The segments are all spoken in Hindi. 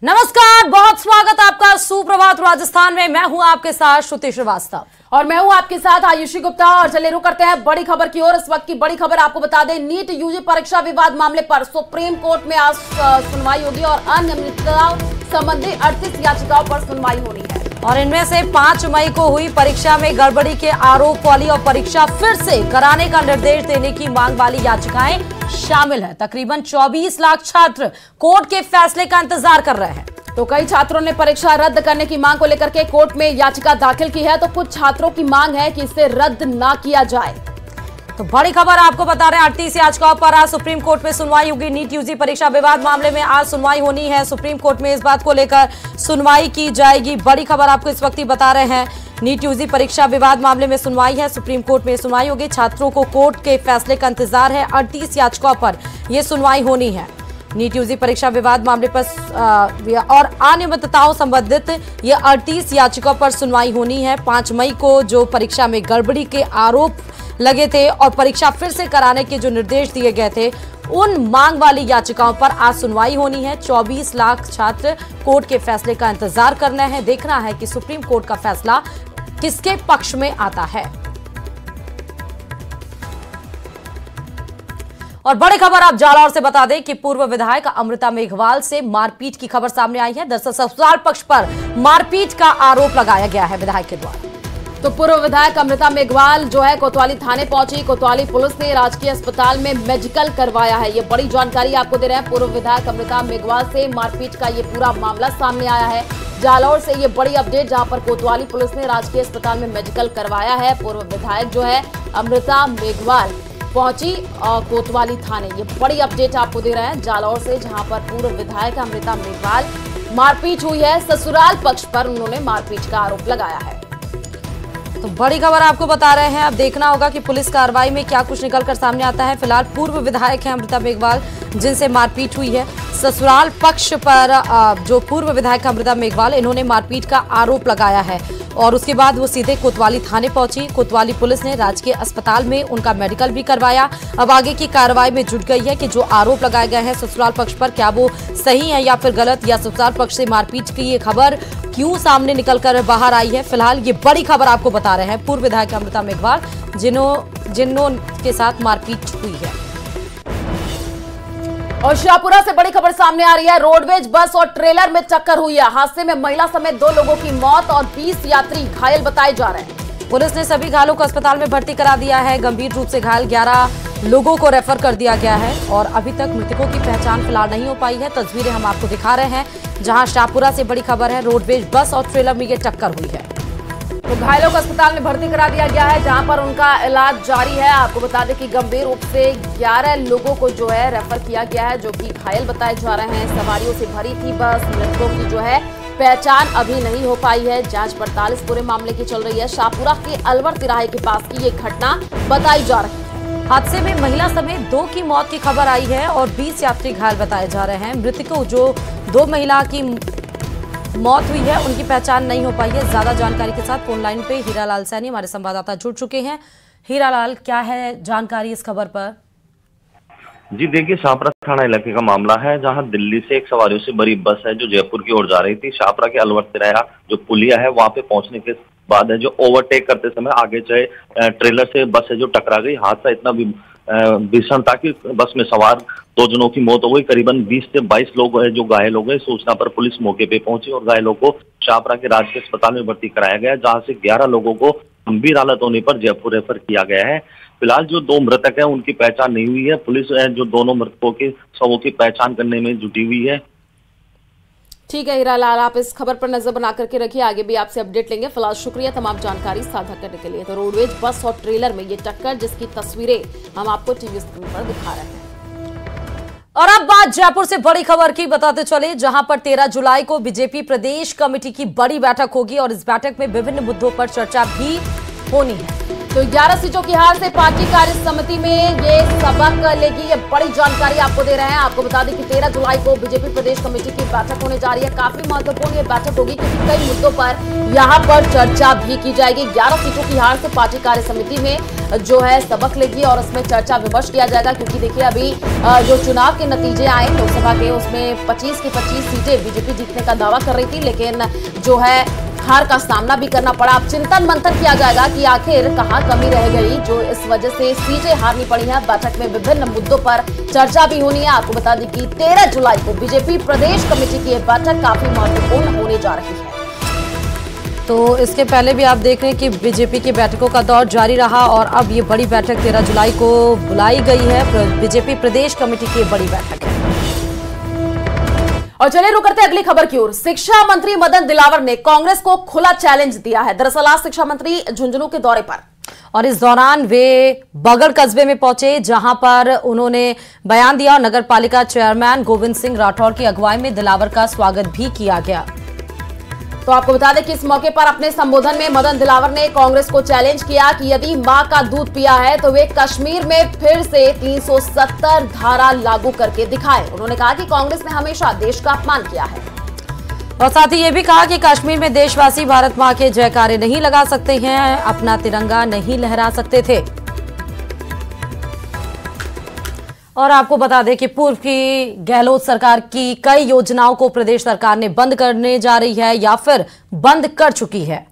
नमस्कार, बहुत स्वागत आपका सुप्रभात राजस्थान में। मैं हूं आपके साथ श्रुति श्रीवास्तव और मैं हूं आपके साथ आयुषी गुप्ता। और चलिए रुक करते हैं बड़ी खबर की ओर। इस वक्त की बड़ी खबर आपको बता दें, नीट यूजी परीक्षा विवाद मामले पर सुप्रीम कोर्ट में आज सुनवाई होगी और अनियमितता संबंधी 38 याचिकाओं पर सुनवाई होनी है। और इनमें से 5 मई को हुई परीक्षा में गड़बड़ी के आरोप वाली और परीक्षा फिर से कराने का निर्देश देने की मांग वाली याचिकाएं शामिल है। तकरीबन 24 लाख छात्र कोर्ट के फैसले का इंतजार कर रहे हैं। तो कई छात्रों ने परीक्षा रद्द करने की मांग को लेकर के कोर्ट में याचिका दाखिल की है। तो कुछ छात्रों की मांग है कि इसे रद्द ना किया जाए। तो बड़ी खबर आपको बता रहे हैं, 38 याचिकाओं पर आज सुप्रीम कोर्ट में सुनवाई होगी। नीट यूजी परीक्षा विवाद मामले में आज सुनवाई होनी है। सुप्रीम कोर्ट में इस बात को लेकर सुनवाई की जाएगी। बड़ी खबर आपको इस वक्त ही बता रहे हैं, नीट यूजी परीक्षा विवाद मामले में सुनवाई है। सुप्रीम कोर्ट में सुनवाई होगी। छात्रों को कोर्ट के फैसले का इंतजार है। 38 याचिकाओं पर यह सुनवाई होनी है। नीट यूजी परीक्षा विवाद मामले पर और अनियमितताओं संबंधित ये 38 याचिकाओं पर सुनवाई होनी है। 5 मई को जो परीक्षा में गड़बड़ी के आरोप लगे थे और परीक्षा फिर से कराने के जो निर्देश दिए गए थे, उन मांग वाली याचिकाओं पर आज सुनवाई होनी है। 24 लाख छात्र कोर्ट के फैसले का इंतजार करना है। देखना है कि सुप्रीम कोर्ट का फैसला किसके पक्ष में आता है। और बड़ी खबर आप जालौर से बता दें कि पूर्व विधायक अमृता मेघवाल से मारपीट की खबर सामने आई है। दरअसल ससुराल पक्ष पर मारपीट का आरोप लगाया गया है विधायक के द्वारा। तो पूर्व विधायक अमृता मेघवाल जो है कोतवाली थाने पहुंची। कोतवाली पुलिस ने राजकीय अस्पताल में मेडिकल करवाया है। ये बड़ी जानकारी आपको दे रहे हैं। पूर्व विधायक अमृता मेघवाल से मारपीट का ये पूरा मामला सामने आया है। जालौर से ये बड़ी अपडेट, जहां पर कोतवाली पुलिस ने राजकीय अस्पताल में मेडिकल करवाया है। पूर्व विधायक जो है अमृता मेघवाल पहुंची कोतवाली थाने। ये बड़ी अपडेट आपको दे रहे हैं जालौर से, जहां पर पूर्व विधायक अमृता मेघवाल मारपीट हुई है। ससुराल पक्ष पर उन्होंने मारपीट का आरोप लगाया है। तो बड़ी खबर आपको बता रहे हैं, अब देखना होगा कि पुलिस कार्रवाई में क्या कुछ निकलकर सामने आता है। फिलहाल पूर्व विधायक हैं अमृता मेघवाल, जिनसे मारपीट हुई है। ससुराल पक्ष पर जो पूर्व विधायक अमृता मेघवाल, इन्होंने मारपीट का आरोप लगाया है और उसके बाद वो सीधे कोतवाली थाने पहुंची। कोतवाली पुलिस ने राजकीय अस्पताल में उनका मेडिकल भी करवाया। अब आगे की कार्रवाई में जुट गई है कि जो आरोप लगाए गए हैं ससुराल पक्ष पर, क्या वो सही है या फिर गलत, या ससुराल पक्ष से मारपीट की ये खबर क्यों सामने निकलकर बाहर आई है। फिलहाल ये बड़ी खबर आपको बता रहे हैं, पूर्व विधायक अमृता मेघवाल जिन्हों के साथ मारपीट हुई है। और शाहपुरा से बड़ी खबर सामने आ रही है। रोडवेज बस और ट्रेलर में टक्कर हुई है। हादसे में महिला समेत 2 लोगों की मौत और 20 यात्री घायल बताए जा रहे हैं। पुलिस ने सभी घायलों को अस्पताल में भर्ती करा दिया है। गंभीर रूप से घायल 11 लोगों को रेफर कर दिया गया है और अभी तक मृतकों की पहचान फिलहाल नहीं हो पाई है। तस्वीरें हम आपको दिखा रहे हैं, जहां शाहपुरा से बड़ी खबर है, रोडवेज बस और ट्रेलर में ये टक्कर हुई है। तो घायलों को अस्पताल में भर्ती करा दिया गया है, जहां पर उनका इलाज जारी है। आपको बता दें कि गंभीर रूप से 11 लोगों को जो है रेफर किया गया है, जो कि घायल बताए जा रहे हैं। सवारियों से भरी थी बस। मृतकों की जो है पहचान अभी नहीं हो पाई है। जांच पड़ताल इस पूरे मामले की चल रही है। शाहपुरा के अलवर तिराहे के पास की ये घटना बताई जा रही है। हादसे में महिला समेत 2 की मौत की खबर आई है और 20 यात्री घायल बताए जा रहे हैं। मृतकों जो 2 महिला की मौत हुई है, उनकी पहचान नहीं हो पाई है। ज्यादा जानकारी के साथ फोन लाइन पे हीरालाल सैनी हमारे संवाददाता जुड़ चुके हैं। हीरालाल, क्या है जानकारी इस खबर पर? जी देखिए, शाहपुरा थाना इलाके का मामला है, जहां दिल्ली से एक सवारियों से भरी बस है जो जयपुर की ओर जा रही थी। शाहपुरा के अलवर तिराहा जो पुलिया है, वहां पे पहुंचने के बाद है जो ओवरटेक करते समय आगे चले ट्रेलर से बस है जो टकरा गई। हादसा इतना भीषण था कि बस में सवार 2 जनों की मौत हो गई। करीबन 20 से 22 लोग जो घायल हो गए। सूचना पर पुलिस मौके पे पहुंची और घायलों को शाहपुरा के राजकीय अस्पताल में भर्ती कराया गया, जहां से 11 लोगों को गंभीर हालत होने पर जयपुर रेफर किया गया है। फिलहाल जो 2 मृतक है उनकी पहचान नहीं हुई है। पुलिस जो दोनों मृतकों के शवों की पहचान करने में जुटी हुई है। ठीक है हीरालाल, आप इस खबर पर नजर बना करके रखिए, आगे भी आपसे अपडेट लेंगे। फिलहाल शुक्रिया तमाम जानकारी साझा करने के लिए। तो रोडवेज बस और ट्रेलर में ये टक्कर, जिसकी तस्वीरें हम आपको टीवी स्क्रीन पर दिखा रहे हैं। और अब बात जयपुर से बड़ी खबर की बताते चले, जहां पर 13 जुलाई को बीजेपी प्रदेश कमेटी की बड़ी बैठक होगी और इस बैठक में विभिन्न मुद्दों पर चर्चा भी होनी है। तो 11 सीटों की हार से पार्टी कार्य समिति में ये सबक लेगी। ये बड़ी जानकारी आपको दे रहे हैं। आपको बता दें कि 13 जुलाई को बीजेपी प्रदेश कमेटी की बैठक होने जा रही है। काफी महत्वपूर्ण ये बैठक होगी क्योंकि कई मुद्दों पर यहाँ पर चर्चा भी की जाएगी। 11 सीटों की हार से पार्टी कार्य समिति में जो है सबक लेगी और उसमें चर्चा विमर्श किया जाएगा क्योंकि देखिए अभी जो चुनाव के नतीजे आए लोकसभा के उसमें 25 की 25 सीटें बीजेपी जीतने का दावा कर रही थी, लेकिन जो है हार का सामना भी करना पड़ा। अब चिंतन मंथन किया जाएगा कि आखिर कहां कमी रह गई जो इस वजह से सीटें हारनी पड़ी हैं। बैठक में विभिन्न मुद्दों पर चर्चा भी होनी है। आपको बता दें कि 13 जुलाई को बीजेपी प्रदेश कमेटी की यह बैठक काफी महत्वपूर्ण होने जा रही है। तो इसके पहले भी आप देख रहे हैं कि बीजेपी की बैठकों का दौर जारी रहा और अब ये बड़ी बैठक 13 जुलाई को बुलाई गई है। बीजेपी प्रदेश कमेटी की बड़ी बैठक है। और चलिए रुक करते हैं अगली खबर की ओर। शिक्षा मंत्री मदन दिलावर ने कांग्रेस को खुला चैलेंज दिया है। दरअसल आज शिक्षा मंत्री झुंझुनू के दौरे पर और इस दौरान वे बगड़ कस्बे में पहुंचे जहां पर उन्होंने बयान दिया और नगर पालिका चेयरमैन गोविंद सिंह राठौर की अगुवाई में दिलावर का स्वागत भी किया गया। तो आपको बता दें कि इस मौके पर अपने संबोधन में मदन दिलावर ने कांग्रेस को चैलेंज किया कि यदि मां का दूध पिया है तो वे कश्मीर में फिर से 370 धारा लागू करके दिखाएं। उन्होंने कहा कि कांग्रेस ने हमेशा देश का अपमान किया है और साथ ही ये भी कहा कि कश्मीर में देशवासी भारत मां के जयकारे नहीं लगा सकते हैं, अपना तिरंगा नहीं लहरा सकते थे। और आपको बता दें कि पूर्व की गहलोत सरकार की कई योजनाओं को प्रदेश सरकार ने बंद करने जा रही है या फिर बंद कर चुकी है,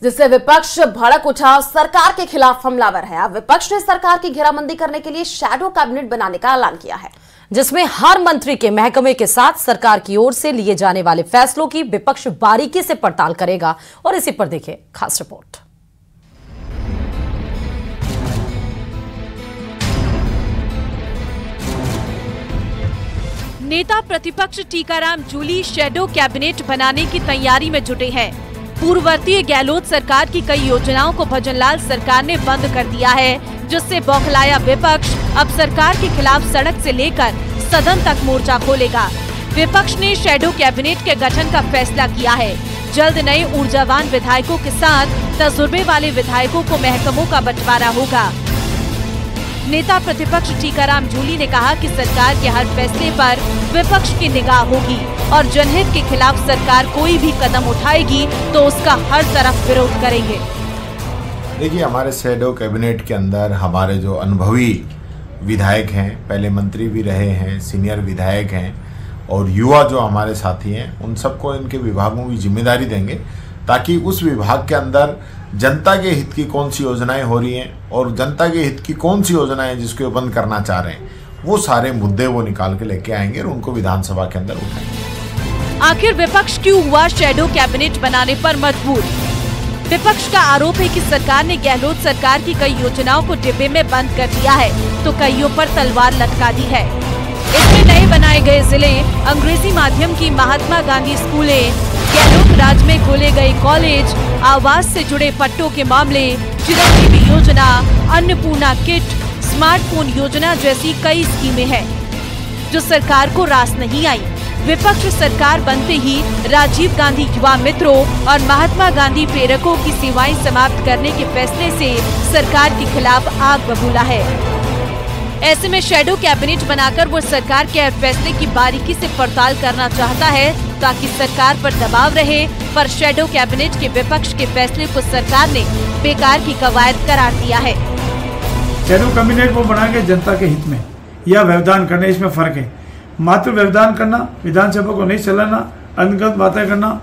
जिससे विपक्ष भड़क उठा, सरकार के खिलाफ हमलावर है। अब विपक्ष ने सरकार की घेराबंदी करने के लिए शैडो कैबिनेट बनाने का ऐलान किया है, जिसमें हर मंत्री के महकमे के साथ सरकार की ओर से लिए जाने वाले फैसलों की विपक्ष बारीकी से पड़ताल करेगा। और इसी पर देखिए खास रिपोर्ट। नेता प्रतिपक्ष टीकाराम जूली शैडो कैबिनेट बनाने की तैयारी में जुटे हैं। पूर्ववर्ती गहलोत सरकार की कई योजनाओं को भजनलाल सरकार ने बंद कर दिया है, जिससे बौखलाया विपक्ष अब सरकार के खिलाफ सड़क से लेकर सदन तक मोर्चा खोलेगा। विपक्ष ने शैडो कैबिनेट के गठन का फैसला किया है। जल्द नए ऊर्जावान विधायकों के साथ तजुर्बे वाले विधायकों को महकमों का बंटवारा होगा। नेता प्रतिपक्ष टीकाराम जूली ने कहा कि सरकार के हर फैसले पर विपक्ष की निगाह होगी और जनहित के खिलाफ सरकार कोई भी कदम उठाएगी तो उसका हर तरफ विरोध करेंगे। देखिए, हमारे शैडो कैबिनेट के अंदर हमारे जो अनुभवी विधायक हैं, पहले मंत्री भी रहे हैं, सीनियर विधायक हैं और युवा जो हमारे साथी हैं, उन सबको इनके विभागों की जिम्मेदारी देंगे ताकि उस विभाग के अंदर जनता के हित की कौन सी योजनाएं हो रही हैं और जनता के हित की कौन सी योजनाएं जिसको बंद करना चाह रहे हैं, वो सारे मुद्दे वो निकाल के लेके आएंगे और उनको विधानसभा के अंदर उठाएंगे। आखिर विपक्ष क्यों हुआ शैडो कैबिनेट बनाने पर मजबूर? विपक्ष का आरोप है कि सरकार ने गहलोत सरकार की कई योजनाओं को डिब्बे में बंद कर दिया है तो कईयों पर तलवार लटका दी है। इसमें नए बनाए गए जिले, अंग्रेजी माध्यम की महात्मा गांधी स्कूलें, गहलोत राज में खोले गए कॉलेज, आवास से जुड़े पट्टों के मामले, चिरंजीवी योजना, अन्नपूर्णा किट, स्मार्टफोन योजना जैसी कई स्कीमें हैं जो सरकार को रास नहीं आई। विपक्ष सरकार बनते ही राजीव गांधी युवा मित्रों और महात्मा गांधी प्रेरकों की सेवाएं समाप्त करने के फैसले से सरकार के खिलाफ आग बबूला है। ऐसे में शैडो कैबिनेट बनाकर वो सरकार के हर फैसले की बारीकी से पड़ताल करना चाहता है ताकि सरकार पर दबाव रहे, पर शैडो कैबिनेट के विपक्ष के फैसले को सरकार ने बेकार की कवायद करार दिया है। शैडो कैबिनेट वो बनाएंगे जनता के हित में या व्यवधान करने, इसमें फर्क है। मात्र व्यवधान करना, विधानसभा को नहीं चलाना, अनगत बातें करना,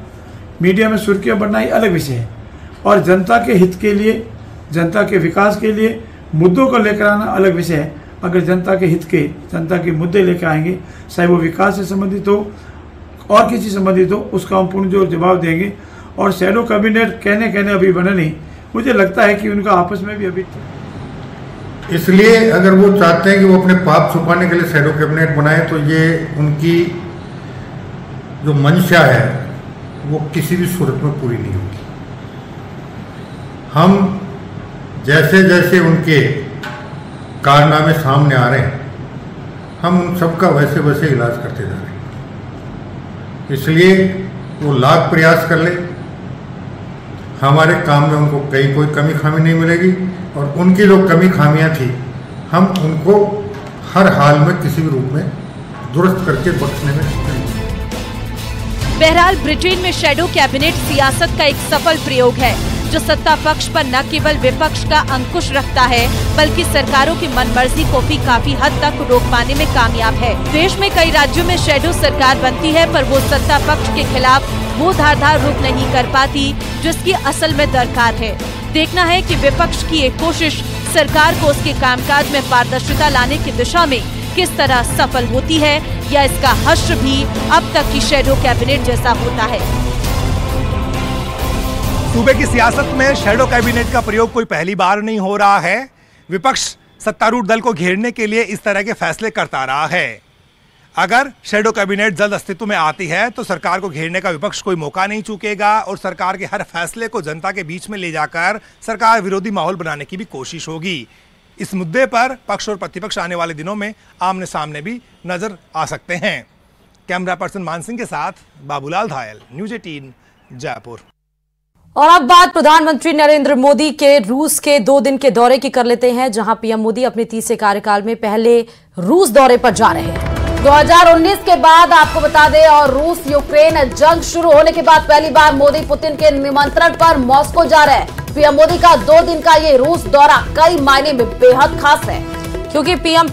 मीडिया में सुर्खियां बढ़ना, ये अलग विषय है। और जनता के हित के लिए, जनता के विकास के लिए मुद्दों को लेकर आना अलग विषय है। अगर जनता के हित के, जनता के मुद्दे लेकर आएंगे, चाहे वो विकास से संबंधित हो और किसी संबंधित हो, उसका हम पूर्ण जो जवाब देंगे। और शैडो कैबिनेट कहने अभी बने नहीं, मुझे लगता है कि उनका आपस में भी अभी, इसलिए अगर वो चाहते हैं कि वो अपने पाप छुपाने के लिए शैडो कैबिनेट बनाए तो ये उनकी जो मंशा है वो किसी भी सूरत में पूरी नहीं होगी। हम जैसे जैसे उनके कारनामे सामने आ रहे हैं, हम उन सबका वैसे वैसे इलाज करते जा रहे हैं। इसलिए वो लाख प्रयास कर ले, हमारे काम में उनको कोई कमी खामी नहीं मिलेगी और उनकी जो कमी खामियां थी हम उनको हर हाल में किसी भी रूप में दुरुस्त करके बख्शने में करेंगे। बहरहाल ब्रिटेन में शैडो कैबिनेट सियासत का एक सफल प्रयोग है जो सत्ता पक्ष पर न केवल विपक्ष का अंकुश रखता है बल्कि सरकारों की मनमर्जी को भी काफी हद तक रोक पाने में कामयाब है। देश में कई राज्यों में शैडो सरकार बनती है पर वो सत्ता पक्ष के खिलाफ वो धारदार रुख नहीं कर पाती जिसकी असल में दरकार है। देखना है कि विपक्ष की एक कोशिश सरकार को उसके कामकाज में पारदर्शिता लाने की दिशा में किस तरह सफल होती है या इसका हश्र भी अब तक की शैडो कैबिनेट जैसा होता है। सूबे की सियासत में शैडो कैबिनेट का प्रयोग कोई पहली बार नहीं हो रहा है। विपक्ष सत्तारूढ़ दल को घेरने के लिए इस तरह के फैसले करता रहा है। अगर शैडो कैबिनेट जल्द अस्तित्व में आती है तो सरकार को घेरने का विपक्ष कोई मौका नहीं चूकेगा और सरकार के हर फैसले को जनता के बीच में ले जाकर सरकार विरोधी माहौल बनाने की भी कोशिश होगी। इस मुद्दे पर पक्ष और प्रतिपक्ष आने वाले दिनों में आमने सामने भी नजर आ सकते हैं। कैमरा पर्सन मान सिंह के साथ बाबूलाल धायल, न्यूज़ 18 जयपुर। और अब बात प्रधानमंत्री नरेंद्र मोदी के रूस के 2 दिन के दौरे की कर लेते हैं, जहां पीएम मोदी अपने तीसरे कार्यकाल में पहले रूस दौरे पर जा रहे हैं। 2019 के बाद आपको बता दें और रूस यूक्रेन जंग शुरू होने के बाद पहली बार मोदी पुतिन के निमंत्रण पर मॉस्को जा रहे हैं। पीएम मोदी का 2 दिन का ये रूस दौरा कई मायने में बेहद खास है क्योंकि पीएम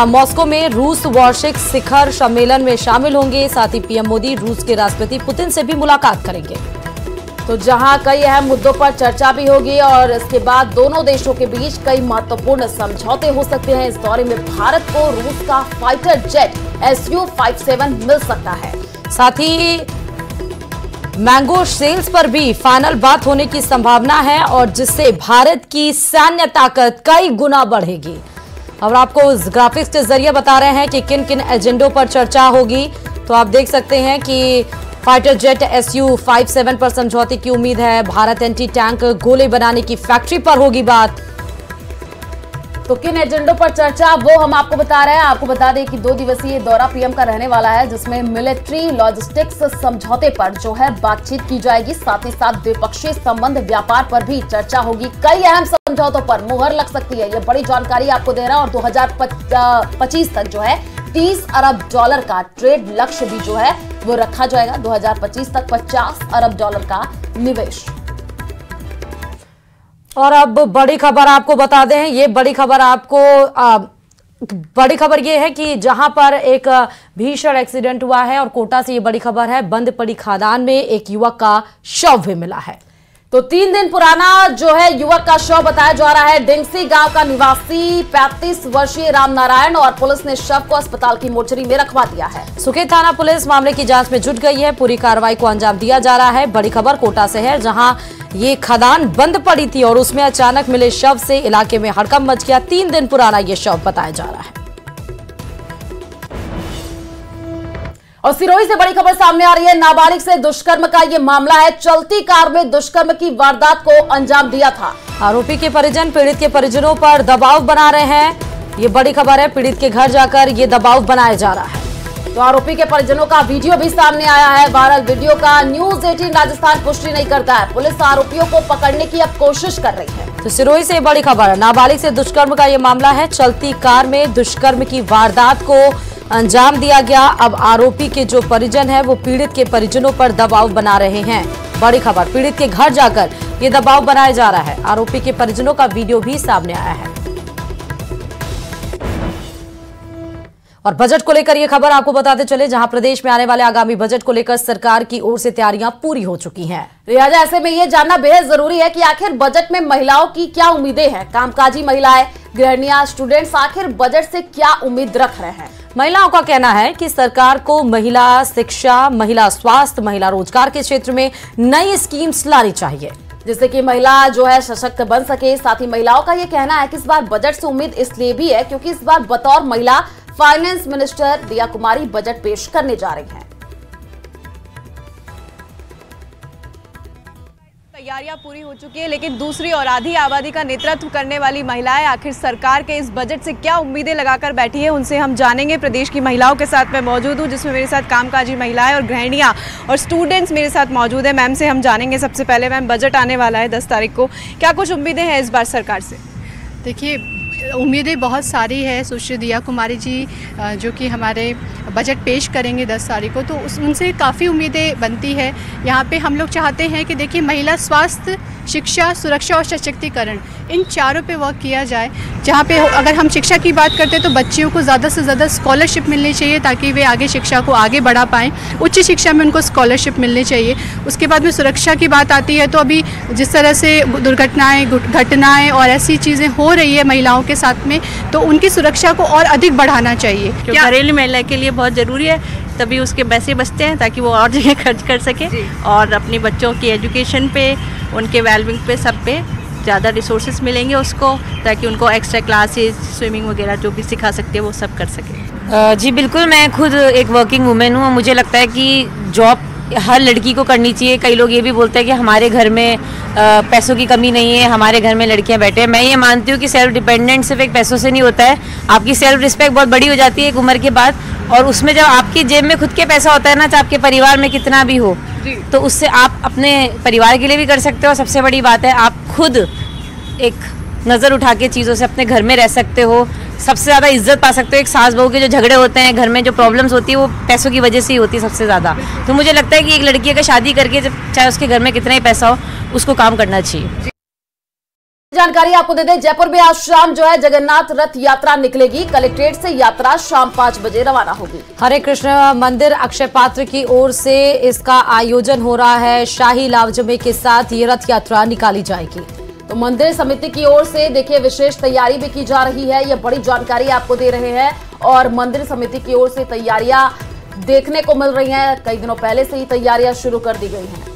मॉस्को में रूस वार्षिक शिखर सम्मेलन में शामिल होंगे। साथ ही पीएम मोदी रूस के राष्ट्रपति पुतिन से भी मुलाकात करेंगे। तो जहां कई अहम मुद्दों पर चर्चा भी होगी और इसके बाद दोनों देशों के बीच कई महत्वपूर्ण समझौते हो सकते हैं। इस दौरे में भारत को रूस का फाइटर जेट Su-57 मिल सकता है। साथ ही मैंगो सेल्स पर भी फाइनल बात होने की संभावना है और जिससे भारत की सैन्य ताकत कई गुना बढ़ेगी। और आपको ग्राफिक्स के जरिए बता रहे हैं कि किन किन एजेंडों पर चर्चा होगी। तो आप देख सकते हैं कि फाइटर जेट Su-57 पर समझौते की उम्मीद है। भारत एंटी टैंक गोले बनाने की फैक्ट्री पर होगी बात। तो किन एजेंडों पर चर्चा वो हम आपको बता रहे हैं। आपको बता दें कि 2 दिवसीय दौरा पीएम का रहने वाला है जिसमें मिलिट्री लॉजिस्टिक्स समझौते पर जो है बातचीत की जाएगी। साथ ही साथ द्विपक्षीय संबंध व्यापार पर भी चर्चा होगी। कई अहम समझौतों पर मुहर लग सकती है। ये बड़ी जानकारी आपको दे रहा है और 2025 तक जो है $30 अरब का ट्रेड लक्ष्य भी जो है वो रखा जाएगा। 2025 तक $50 अरब का निवेश। और अब बड़ी खबर आपको बता दें, ये बड़ी खबर ये है कि जहां पर एक भीषण एक्सीडेंट हुआ है और कोटा से ये बड़ी खबर है, बंद पड़ी खदान में एक युवक का शव भी मिला है। तो 3 दिन पुराना जो है युवक का शव बताया जा रहा है। डिंगसी गांव का निवासी 35 वर्षीय राम नारायण और पुलिस ने शव को अस्पताल की मोर्चरी में रखवा दिया है। सुकेत थाना पुलिस मामले की जांच में जुट गई है। पूरी कार्रवाई को अंजाम दिया जा रहा है। बड़ी खबर कोटा से है जहां ये खदान बंद पड़ी थी और उसमें अचानक मिले शव से इलाके में हड़कंप मच गया। 3 दिन पुराना ये शव बताया जा रहा है। और सिरोही से बड़ी खबर सामने आ रही है। नाबालिग से दुष्कर्म का ये मामला है। चलती कार में दुष्कर्म की वारदात को अंजाम दिया था। आरोपी के परिजन पीड़ित के परिजनों पर दबाव बना रहे हैं। ये बड़ी खबर है। पीड़ित के घर जाकर ये दबाव बनाया जा रहा है। तो आरोपी के परिजनों का वीडियो भी सामने आया है। वायरल वीडियो का न्यूज़ 18 राजस्थान पुष्टि नहीं करता है। पुलिस आरोपियों को पकड़ने की अब कोशिश कर रही है। तो सिरोही से बड़ी खबर है। नाबालिग से दुष्कर्म का ये मामला है। चलती कार में दुष्कर्म की वारदात को अंजाम दिया गया। अब आरोपी के जो परिजन है वो पीड़ित के परिजनों पर दबाव बना रहे हैं। बड़ी खबर, पीड़ित के घर जाकर ये दबाव बनाया जा रहा है। आरोपी के परिजनों का वीडियो भी सामने आया है। और बजट को लेकर ये खबर आपको बताते चले, जहां प्रदेश में आने वाले आगामी बजट को लेकर सरकार की ओर से तैयारियां पूरी हो चुकी हैं। लिहाजा ऐसे में ये जानना बेहद जरूरी है कि आखिर बजट में महिलाओं की क्या उम्मीदें हैं। कामकाजी महिलाएं, गृहिणियां, स्टूडेंट्स आखिर बजट से क्या उम्मीद रख रहे हैं। महिलाओं का कहना है कि सरकार को महिला शिक्षा, महिला स्वास्थ्य, महिला रोजगार के क्षेत्र में नई स्कीम्स लानी चाहिए जिससे कि महिला जो है सशक्त बन सके। साथ ही महिलाओं का ये कहना है कि इस बार बजट से उम्मीद इसलिए भी है क्योंकि इस बार बतौर महिला फाइनेंस मिनिस्टर दिया कुमारी बजट पेश करने जा रही हैं। जिम्मेदारियां पूरी हो चुकी है, लेकिन दूसरी और आधी आबादी का नेतृत्व करने वाली महिलाएं आखिर सरकार के इस बजट से क्या उम्मीदें लगाकर बैठी है, उनसे हम जानेंगे। प्रदेश की महिलाओं के साथ मैं मौजूद हूँ, जिसमें मेरे साथ कामकाजी महिलाएं और गृहिणियाँ और स्टूडेंट्स मेरे साथ मौजूद है। मैम से हम जानेंगे सबसे पहले, मैम बजट आने वाला है 10 तारीख को, क्या कुछ उम्मीदें हैं इस बार सरकार से? देखिए, उम्मीदें बहुत सारी है। सुश्री दिया कुमारी जी जो कि हमारे बजट पेश करेंगे 10 तारीख को, तो उनसे काफ़ी उम्मीदें बनती है। यहाँ पे हम लोग चाहते हैं कि देखिए, महिला स्वास्थ्य, शिक्षा, सुरक्षा और सशक्तिकरण, इन चारों पे वर्क किया जाए। जहाँ पे अगर हम शिक्षा की बात करते हैं तो बच्चियों को ज़्यादा से ज़्यादा स्कॉलरशिप मिलनी चाहिए ताकि वे आगे शिक्षा को आगे बढ़ा पाएँ। उच्च शिक्षा में उनको स्कॉलरशिप मिलनी चाहिए। उसके बाद में सुरक्षा की बात आती है तो अभी जिस तरह से दुर्घटनाएँ, घटनाएँ और ऐसी चीज़ें हो रही है महिलाओं के साथ में, तो उनकी सुरक्षा को और अधिक बढ़ाना चाहिए। घरेलू महिला के लिए बहुत ज़रूरी है, तभी उसके पैसे बचते हैं ताकि वो और जगह खर्च कर सके और अपने बच्चों की एजुकेशन पे, उनके वेलबिंग पे, सब पे ज़्यादा रिसोर्सेज मिलेंगे उसको, ताकि उनको एक्स्ट्रा क्लासेस, स्विमिंग वगैरह जो भी सिखा सकते हैं वो सब कर सके। जी बिल्कुल, मैं खुद एक वर्किंग वुमेन हूँ। मुझे लगता है कि जॉब हर लड़की को करनी चाहिए। कई लोग ये भी बोलते हैं कि हमारे घर में पैसों की कमी नहीं है, हमारे घर में लड़कियां बैठे हैं। मैं ये मानती हूँ कि सेल्फ डिपेंडेंट सिर्फ एक पैसों से नहीं होता है, आपकी सेल्फ रिस्पेक्ट बहुत बड़ी हो जाती है एक उम्र के बाद, और उसमें जब आपकी जेब में खुद के पैसा होता है ना, चाहे आपके परिवार में कितना भी हो, तो उससे आप अपने परिवार के लिए भी कर सकते हो। और सबसे बड़ी बात है, आप खुद एक नज़र उठा के चीज़ों से अपने घर में रह सकते हो, सबसे ज़्यादा इज्जत पा सकते हो। एक सास बहू के जो झगड़े होते हैं घर में, जो प्रॉब्लम्स होती है, वो पैसों की वजह से ही होती है सबसे ज़्यादा। तो मुझे लगता है कि एक लड़की अगर शादी करके, जब चाहे उसके घर में कितना ही पैसा हो, उसको काम करना चाहिए। जानकारी आपको दे दें, जयपुर में आज शाम जो है जगन्नाथ रथ यात्रा निकलेगी। कलेक्ट्रेट से यात्रा शाम 5 बजे रवाना होगी। हरे कृष्ण मंदिर अक्षय पात्र की ओर से इसका आयोजन हो रहा है। शाही लावजमे के साथ ये रथ यात्रा निकाली जाएगी। तो मंदिर समिति की ओर से देखिए विशेष तैयारी भी की जा रही है, ये बड़ी जानकारी आपको दे रहे हैं। और मंदिर समिति की ओर से तैयारियां देखने को मिल रही हैं, कई दिनों पहले से ही तैयारियां शुरू कर दी गई हैं।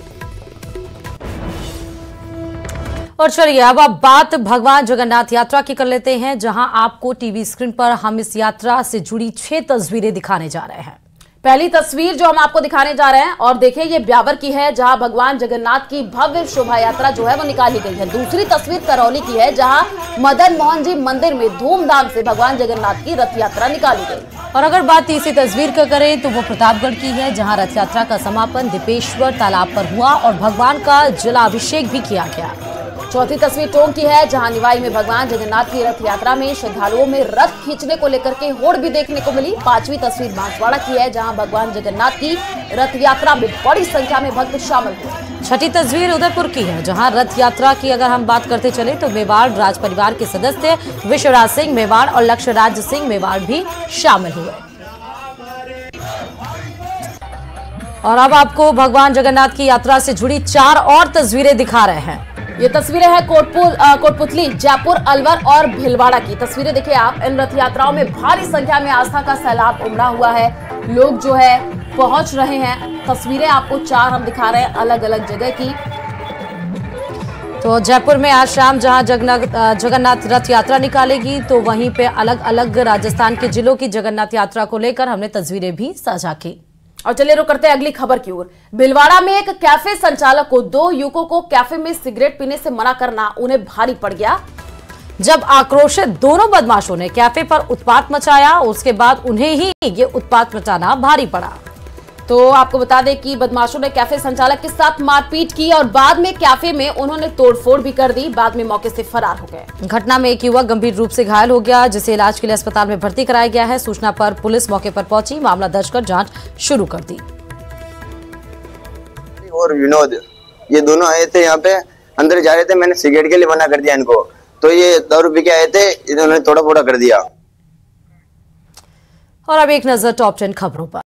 और चलिए अब आप बात भगवान जगन्नाथ यात्रा की कर लेते हैं, जहां आपको टीवी स्क्रीन पर हम इस यात्रा से जुड़ी 6 तस्वीरें दिखाने जा रहे हैं। पहली तस्वीर जो हम आपको दिखाने जा रहे हैं, और देखिए ये ब्यावर की है, जहां भगवान जगन्नाथ की भव्य शोभा यात्रा जो है वो निकाली गई है। दूसरी तस्वीर करौली की है, जहां मदन मोहन जी मंदिर में धूमधाम से भगवान जगन्नाथ की रथ यात्रा निकाली गई। और अगर बात तीसरी तस्वीर का करें तो वो प्रतापगढ़ की है, जहां रथ यात्रा का समापन दीपेश्वर तालाब पर हुआ और भगवान का जलाभिषेक भी किया गया। चौथी तस्वीर टोंक की है, जहां निवाई में भगवान जगन्नाथ की रथ यात्रा में श्रद्धालुओं में रथ खींचने को लेकर के होड़ भी देखने को मिली। पांचवी तस्वीर बांसवाड़ा की है, जहां भगवान जगन्नाथ की रथ यात्रा में बड़ी संख्या में भक्त शामिल हुए। छठी तस्वीर उदयपुर की है, जहां रथ यात्रा की अगर हम बात करते चले तो मेवाड़ राज परिवार के सदस्य विश्वराज सिंह मेवाड़ और लक्ष्यराज सिंह मेवाड़ भी शामिल हुए। और अब आपको भगवान जगन्नाथ की यात्रा से जुड़ी 4 और तस्वीरें दिखा रहे हैं। ये तस्वीरें हैं कोटपुतली, जयपुर, अलवर और भीलवाड़ा की तस्वीरें। देखिए आप, इन रथ यात्राओं में भारी संख्या में आस्था का सैलाब उमड़ा हुआ है, लोग जो है पहुंच रहे हैं। तस्वीरें आपको 4 हम दिखा रहे हैं अलग अलग जगह की। तो जयपुर में आज शाम जहां जगन्नाथ रथ यात्रा निकालेगी, तो वहीं पे अलग अलग राजस्थान के जिलों की जगन्नाथ यात्रा को लेकर हमने तस्वीरें भी साझा की। और चलिए रुक करते हैं अगली खबर की ओर। भीलवाड़ा में एक कैफे संचालक को 2 युवकों को कैफे में सिगरेट पीने से मना करना उन्हें भारी पड़ गया। जब आक्रोशित दोनों बदमाशों ने कैफे पर उत्पात मचाया, उसके बाद उन्हें ही ये उत्पात मचाना भारी पड़ा। तो आपको बता दें कि बदमाशों ने कैफे संचालक के साथ मारपीट की और बाद में कैफे में उन्होंने तोड़फोड़ भी कर दी। बाद में मौके से फरार हो गए। घटना में एक युवक गंभीर रूप से घायल हो गया, जिसे इलाज के लिए अस्पताल में भर्ती कराया गया है। सूचना पर पुलिस मौके पर पहुंची, मामला दर्ज कर जांच शुरू कर दी। और विनोद, ये दोनों आए थे यहाँ पे, अंदर जा रहे थे, मैंने सिगरेट के लिए मना कर दिया इनको, तो ये दारू पी के आए थे, इन्होंने थोड़ा फोड़ा कर दिया। और अब एक नजर टॉप 10 खबरों पर।